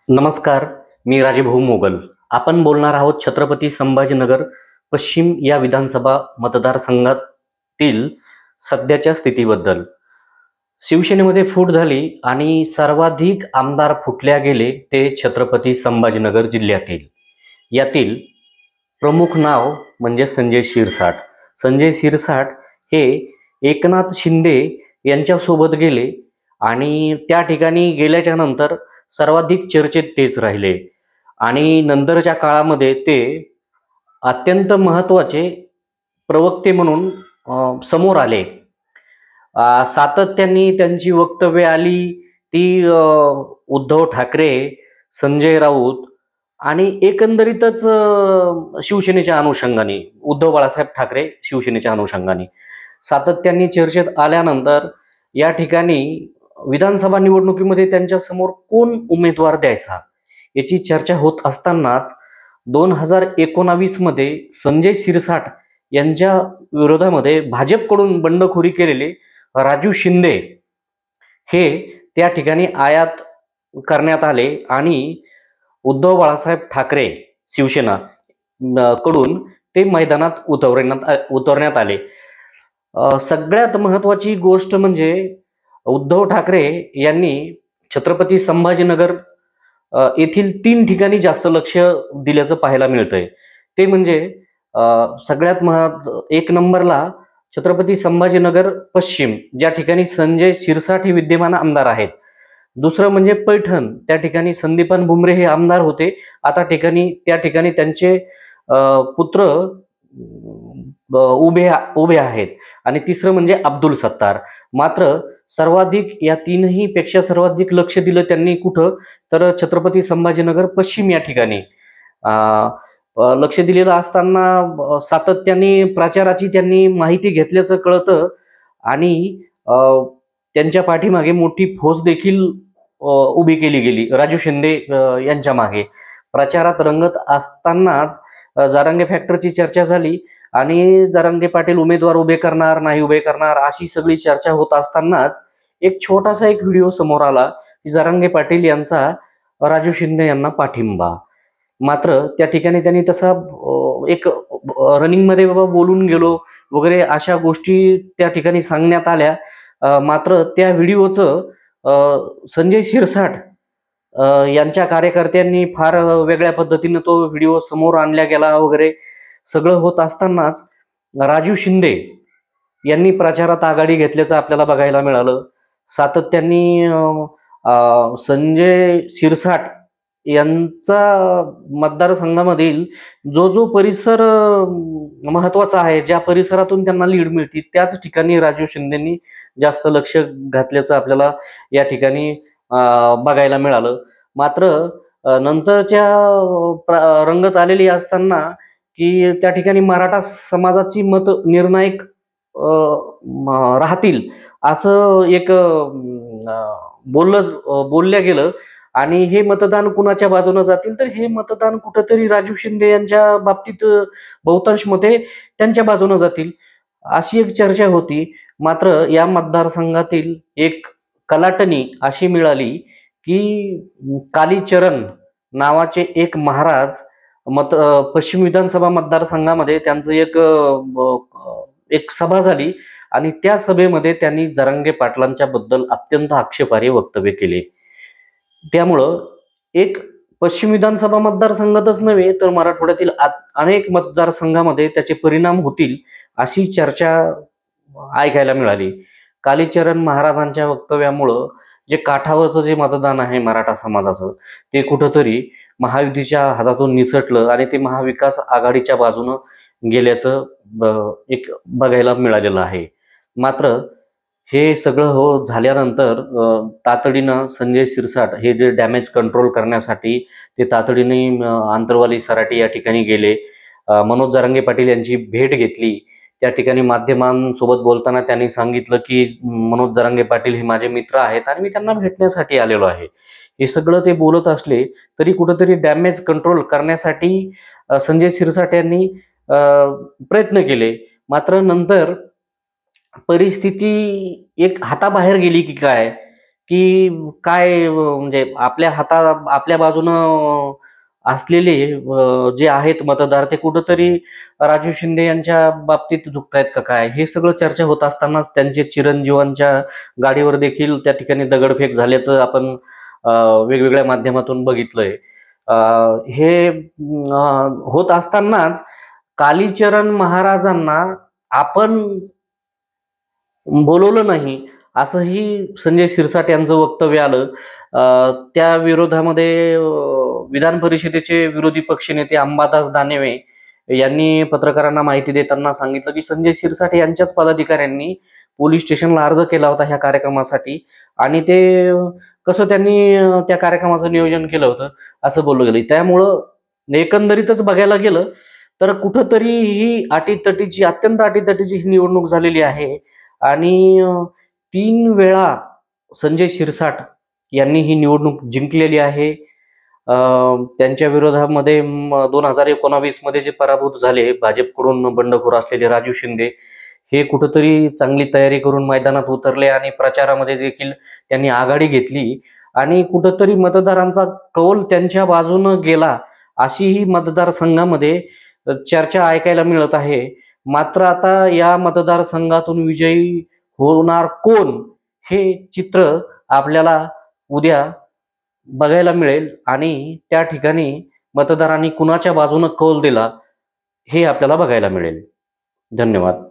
नमस्कार. मी राजेभाऊ मोगल. आपण बोलणार आहोत छत्रपती संभाजीनगर पश्चिम या विधानसभा मतदारसंघातील सध्याच्या स्थितीबद्दल. शिवसेनेमध्ये फूट झाली आणि सर्वाधिक आमदार फुटल्या गेले ते छत्रपती संभाजीनगर जिल्ह्यातील. यातील प्रमुख नाव म्हणजे संजय शिरसाट. संजय शिरसाट हे एकनाथ शिंदे यांच्यासोबत गेले आणि त्या ठिकाणी गेल्याच्या नंतर सर्वाधिक चर्चेत तेच राहिले आणि नंतरच्या काळामध्ये ते अत्यंत महत्त्वाचे प्रवक्ते म्हणून समोर आले. सातत्याने त्यांची वक्तव्ये आली ती उद्धव ठाकरे, संजय राऊत आणि एकंदरीतच शिवसेनेच्या अनुषंगाने उद्धव बाळासाहेब ठाकरे शिवसेनेच्या अनुषंगाने सातत्याने चर्चेत आल्यानंतर या ठिकाणी विधानसभा निवडणुकीमध्ये त्यांच्या समोर कोण उमेदवार द्यायचा याची चर्चा होत असतानाच 2019 मध्ये संजय शिरसाट यांच्या विरोधामध्ये भाजपकडून बंडखोरी केलेले राजू शिंदे हे त्या ठिकाणी आयात करण्यात आले आणि उद्धव बाळासाहेब ठाकरे शिवसेना कडून ते मैदानात उतरण्यात आले. सगळ्यात महत्त्वाची गोष्ट म्हणजे उद्धव ठाकरे यांनी छत्रपती संभाजीनगर येथील 3 ठिकाणी जास्त लक्ष दिल्याचं पाहायला मिळतंय. ते म्हणजे सगळ्यात 1 नंबरला छत्रपती संभाजीनगर पश्चिम, ज्या ठिकाणी संजय शिरसाट हे विद्यमान आमदार आहेत. दुसरं म्हणजे पैठण, त्या ठिकाणी संदीपान भुमरे हे आमदार होते, आता त्या ठिकाणी त्यांचे पुत्र उभे आहेत. आणि तिसरं म्हणजे अब्दुल सत्तार. मात्र सर्वाधिक या तीनही पेक्षा सर्वाधिक लक्ष दिलं त्यांनी कुठं, तर छत्रपती संभाजीनगर पश्चिम या ठिकाणी लक्ष दिलेलं असताना सातत्याने प्रचाराची त्यांनी माहिती घेतल्याचं कळतं आणि त्यांच्या पाठीमागे मोठी फौज देखील उभी केली गेली राजू शिंदे यांच्या मागे. प्रचारात रंगत असतानाच जारंगे फॅक्टरची चर्चा झाली आणि जारंगे पाटील उमेदवार उभे करणार नाही उभे करणार अशी सगळी चर्चा होत असतानाच एक छोटासा व्हिडिओ समोर आला की जारंगे पाटील यांचा राजू शिंदे यांना पाठिंबा. मात्र त्या ठिकाणी त्यांनी तसा एक रनिंगमध्ये बाबा बोलून गेलो वगैरे अशा गोष्टी त्या ठिकाणी सांगण्यात आल्या. मात्र त्या व्हिडिओचं संजय शिरसाट यांच्या कार्यकर्त्यांनी फार वेगळ्या पद्धतीने तो व्हिडिओ समोर आणला गेला वगैरे सगळं होत असतानाच राजू शिंदे यांनी प्रचारात आघाडी घेतल्याचं आपल्याला बघायला मिळालं. सातत्याने संजय शिरसाट यांचा मतदारसंघामधील जो परिसर महत्वाचा आहे, ज्या परिसरातून त्यांना लीड मिळते त्याच ठिकाणी राजू शिंदेंनी जास्त लक्ष घातल्याचं आपल्याला या ठिकाणी बघायला मिळालं. मात्र नंतरच्या रंगत आलेली असताना की त्या ठिकाणी मराठा समाजाची मत निर्णायक राहतील असं एक बोलल्या गेलं आणि हे मतदान कुणाच्या बाजूने जातील, तर हे मतदान कुठंतरी राजू शिंदे यांच्या बाबतीत बहुतांश मते त्यांच्या बाजूने जातील अशी एक चर्चा होती. मात्र या मतदारसंघातील एक कलाटणी अशी मिळाली की कालीचरण नावाचे एक महाराज पश्चिम विधानसभा मतदारसंघामध्ये त्यांचं एक सभा झाली आणि त्या सभेमध्ये त्यांनी जरांगे पाटलांच्या बद्दल अत्यंत आक्षेपार्ह वक्तव्य केले. त्यामुळं एक पश्चिम विधानसभा मतदारसंघातच नव्हे तर मराठवाड्यातील अनेक मतदारसंघामध्ये त्याचे परिणाम होतील अशी चर्चा ऐकायला मिळाली. कालीचरण महाराजांच्या वक्तव्यामुळं जे काठावरचं जे मतदान आहे मराठा समाजाचं ते कुठंतरी महायुतीच्या हातातून निसटलं आणि ते महाविकास आघाडीच्या बाजूनं गेल्याचं एक बघायला मिळालेलं आहे. मात्र हे सगळं झाल्यानंतर तातडीनं संजय शिरसाट हे जे डॅमेज कंट्रोल करण्यासाठी ते तातडीने आंतरवाली सराटी या ठिकाणी गेले. मनोज जरांगे पाटील यांची भेट घेतली. त्या ठिकाणी माध्यमांसोबत बोलताना त्यांनी सांगितलं की मनोज जरांगे पाटील हे माझे मित्र आहेत आणि मी त्यांना भेटण्यासाठी आलेलो आहे. हे सगळं ते बोलत असले तरी कुठंतरी डॅमेज कंट्रोल करण्यासाठी संजय शिरसाट यांनी प्रयत्न केले. मात्र नंतर परिस्थिती एक हाताबाहेर गेली की काय की काय म्हणजे आपल्या बाजूनं असलेले जे आहेत मतदार ते कुठंतरी राजू शिंदे यांच्या बाबतीत झुकतायत का काय, हे सगळं चर्चा होत असतानाच त्यांचे चिरंजीवांच्या गाडीवर देखील त्या ठिकाणी दगडफेक झाल्याचं आपण वेगवेगळ्या माध्यमातून बघितलंय. हे होत असतानाच कालीचरण महाराजांना आपण बोलवलं नाही, असंही संजय शिरसाट यांचं वक्तव्य आलं. त्या विरोधामध्ये विधान परिषदेचे विरोधी पक्षनेते अंबादास दानवे यांनी पत्रकारांना माहिती देताना सांगितलं की संजय शिरसाट यांच्याच पदाधिकाऱ्यांनी पोलीस स्टेशनला अर्ज केला होता ह्या कार्यक्रमासाठी, आणि ते कसं त्यांनी त्या कार्यक्रमाचं नियोजन केलं होतं असं बोललं गेलं. त्यामुळं एकंदरीतच बघायला गेलं तर कुठंतरी ही अत्यंत अटीतटीची ही निवडणूक झालेली आहे. आणि 3 वेळा संजय शिरसाट यांनी ही निवडणूक जिंकलेली आहे. त्यांच्या विरोधामध्ये 2019 मध्ये जे पराभूत झाले भाजपकडून बंडखोर असलेले राजू शिंदे, हे कुठंतरी चांगली तयारी करून मैदानात उतरले आणि प्रचारामध्ये देखील त्यांनी आघाडी घेतली आणि कुठंतरी मतदारांचा कौल त्यांच्या बाजूनं गेला, अशी ही मतदारसंघामध्ये चर्चा ऐकायला मिळत आहे. मात्र आता या मतदारसंघातून विजयी होणार कोण, हे चित्र आपल्याला उद्या बघायला मिळेल आणि त्या ठिकाणी मतदारांनी कुणाच्या बाजूनं कौल दिला हे आपल्याला बघायला मिळेल. धन्यवाद.